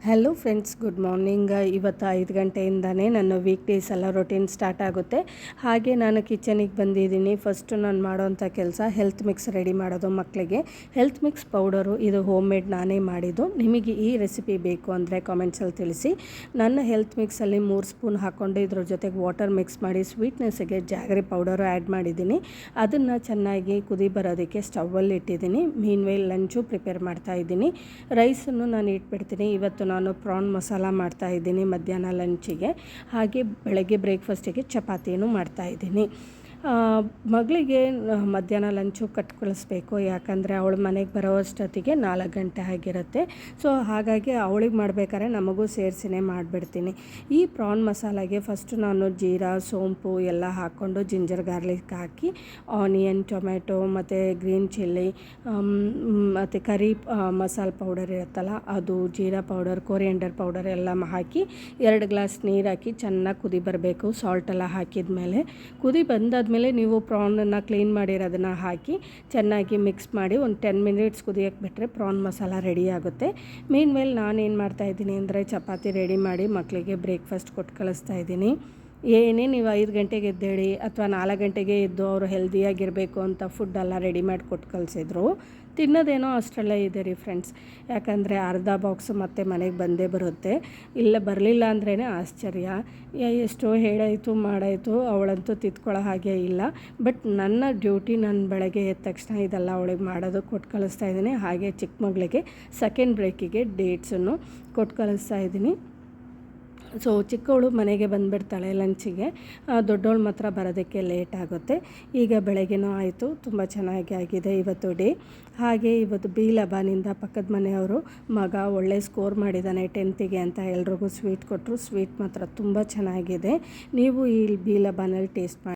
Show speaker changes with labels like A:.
A: Hello friends, good morning. ಇವತ್ತು 5 ಗಂಟೆಯಿಂದನೇ ನನ್ನ week days ಎಲ್ಲ ರೊಟೀನ್ ಸ್ಟಾರ್ಟ್ ಆಗುತ್ತೆ. ಹಾಗೆ ನಾನು ಕಿಚನಿಗೆ ಬಂದಿದ್ದೀನಿ. ಫಸ್ಟು ನಾನು ಮಾಡೋವಂಥ ಕೆಲಸ ಹೆಲ್ತ್ ಮಿಕ್ಸ್ ರೆಡಿ ಮಾಡೋದು ಮಕ್ಕಳಿಗೆ. ಹೆಲ್ತ್ ಮಿಕ್ಸ್ ಪೌಡರು ಇದು ಹೋಮ್ ಮೇಡ್ ನಾನೇ ಮಾಡಿದ್ದು. ನಿಮಗೆ ಈ ರೆಸಿಪಿ ಬೇಕು ಅಂದರೆ ಕಾಮೆಂಟ್ಸಲ್ಲಿ ತಿಳಿಸಿ. ನನ್ನ ಹೆಲ್ತ್ ಮಿಕ್ಸಲ್ಲಿ 3 ಸ್ಪೂನ್ ಹಾಕ್ಕೊಂಡು ಇದ್ರ ಜೊತೆಗೆ ವಾಟರ್ ಮಿಕ್ಸ್ ಮಾಡಿ ಸ್ವೀಟ್ನೆಸ್ಸಿಗೆ ಜಾಗರಿ ಪೌಡರು ಆ್ಯಡ್ ಮಾಡಿದ್ದೀನಿ. ಅದನ್ನು ಚೆನ್ನಾಗಿ ಕುದಿ ಬರೋದಕ್ಕೆ ಸ್ಟವ್ವಲ್ಲಿ ಇಟ್ಟಿದ್ದೀನಿ. ಮೀನ್ವೇಲ್ ಲಂಚು ಪ್ರಿಪೇರ್ ಮಾಡ್ತಾಯಿದ್ದೀನಿ. ರೈಸನ್ನು ನಾನು ಇಟ್ಬಿಡ್ತೀನಿ. ಇವತ್ತು ನಾನು ಪ್ರಾನ್ ಮಸಾಲ ಮಾಡ್ತಾಯಿದ್ದೀನಿ ಮಧ್ಯಾಹ್ನ ಲಂಚಿಗೆ. ಹಾಗೆ ಬೆಳಗ್ಗೆ ಬ್ರೇಕ್ಫಾಸ್ಟಿಗೆ ಚಪಾತಿನೂ ಮಾಡ್ತಾಯಿದ್ದೀನಿ. ಮಗಳಿಗೆ ಮಧ್ಯಾಹ್ನ ಲಂಚು ಕಳಿಸ್ಬೇಕು. ಯಾಕಂದರೆ ಅವಳು ಮನೆಗೆ ಬರೋಷ್ಟೊತ್ತಿಗೆ 4 ಗಂಟೆ ಆಗಿರುತ್ತೆ. ಸೊ ಹಾಗಾಗಿ ಅವಳಿಗೆ ಮಾಡಬೇಕಾದ್ರೆ ನಮಗೂ ಸೇರಿಸಿನೇ ಮಾಡಿಬಿಡ್ತೀನಿ. ಈ ಪ್ರಾನ್ ಮಸಾಲಾಗೆ ಫಸ್ಟು ನಾನು ಜೀರಾ, ಸೋಂಪು ಎಲ್ಲ ಹಾಕ್ಕೊಂಡು ಜಿಂಜರ್ ಗಾರ್ಲಿಕ್ ಹಾಕಿ ಆನಿಯನ್, ಟೊಮೆಟೊ ಮತ್ತು ಗ್ರೀನ್ ಚಿಲ್ಲಿ ಮತ್ತು ಕರಿ ಮಸಾಲ ಪೌಡರ್ ಇರುತ್ತಲ್ಲ ಅದು, ಜೀರಾ ಪೌಡರ್, ಕೊರಿಯಂಡರ್ ಪೌಡರ್ ಎಲ್ಲ ಹಾಕಿ 2 ಗ್ಲಾಸ್ ನೀರು ಹಾಕಿ ಚೆನ್ನಾಗಿ ಕುದಿ ಬರಬೇಕು. ಸಾಲ್ಟೆಲ್ಲ ಹಾಕಿದ ಮೇಲೆ ಕುದಿ ಬಂದಾದ್ಮೇಲೆ ನೀವು ಪ್ರಾನನ್ನು ಕ್ಲೀನ್ ಮಾಡಿರೋದನ್ನು ಹಾಕಿ ಚೆನ್ನಾಗಿ ಮಿಕ್ಸ್ ಮಾಡಿ ಒಂದು 10 ಮಿನಿಟ್ಸ್ ಕುದಿಯೋಕ್ಕೆ ಬಿಟ್ಟರೆ ಪ್ರಾನ್ ಮಸಾಲ ರೆಡಿ ಆಗುತ್ತೆ. ಮೀನ್ಮೇಲೆ ನಾನೇನು ಮಾಡ್ತಾಯಿದ್ದೀನಿ ಅಂದರೆ ಚಪಾತಿ ರೆಡಿ ಮಾಡಿ ಮಕ್ಕಳಿಗೆ ಬ್ರೇಕ್ಫಾಸ್ಟ್ ಕೊಟ್ಟು ಕಳಿಸ್ತಾ ಇದ್ದೀನಿ. ಏನೇ ನೀವು 5 ಗಂಟೆಗೆ ಎದ್ದೇಳಿ ಅಥವಾ 4 ಗಂಟೆಗೆ ಎದ್ದು ಅವರು ಹೆಲ್ದಿಯಾಗಿರಬೇಕು ಅಂತ ಫುಡ್ಡೆಲ್ಲ ರೆಡಿ ಮಾಡಿ ಕೊಟ್ಟು ಕಳಿಸಿದ್ರು, ತಿನ್ನೋದೇನೋ ಅಷ್ಟರಲ್ಲೇ ಇದೆ ರೀ ಫ್ರೆಂಡ್ಸ್. ಯಾಕಂದರೆ ಅರ್ಧ ಬಾಕ್ಸು ಮತ್ತೆ ಮನೆಗೆ ಬಂದೇ ಬರುತ್ತೆ. ಇಲ್ಲ ಬರಲಿಲ್ಲ ಅಂದ್ರೇ ಆಶ್ಚರ್ಯ. ಎಷ್ಟೋ ಹೇಳಾಯಿತು ಮಾಡಾಯಿತು, ಅವಳಂತೂ ತಿದ್ಕೊಳ್ಳೋ ಹಾಗೆ ಇಲ್ಲ. ಬಟ್ ನನ್ನ ಡ್ಯೂಟಿ, ನಾನು ಬೆಳಗ್ಗೆ ಎದ್ದ ತಕ್ಷಣ ಇದೆಲ್ಲ ಅವಳಿಗೆ ಮಾಡೋದು ಕೊಟ್ಟು ಕಳಿಸ್ತಾ ಇದ್ದೀನಿ. ಹಾಗೆ ಚಿಕ್ಕ ಮಗಳಿಗೆ ಸೆಕೆಂಡ್ ಬ್ರೇಕಿಗೆ ಡೇಟ್ಸನ್ನು ಕೊಟ್ಟು ಕಳಿಸ್ತಾ ಇದ್ದೀನಿ. ಸೊ ಚಿಕ್ಕವಳು ಮನೆಗೆ ಬಂದುಬಿಡ್ತಾಳೆ ಲಂಚಿಗೆ, ದೊಡ್ಡವಳು ಮಾತ್ರ ಬರೋದಕ್ಕೆ ಲೇಟ್ ಆಗುತ್ತೆ. ಈಗ ಬೆಳಗ್ಗೆನೂ ಆಯಿತು, ತುಂಬ ಚೆನ್ನಾಗಿ ಆಗಿದೆ ಇವತ್ತು ಡೇ. ಹಾಗೆ ಇವತ್ತು ಬಿ ಲಬಾನಿಂದ ಪಕ್ಕದ ಮನೆಯವರು ಮಗ ಒಳ್ಳೆ ಸ್ಕೋರ್ ಮಾಡಿದ್ದಾನೆ 10th ಅಂತ ಎಲ್ರಿಗೂ ಸ್ವೀಟ್ ಕೊಟ್ಟರು. ಸ್ವೀಟ್ ಮಾತ್ರ ತುಂಬ ಚೆನ್ನಾಗಿದೆ. ನೀವು ಈ ಬಿ ಲಬಾನಲ್ಲಿ ಟೇಸ್ಟ್ ಮಾಡಿ.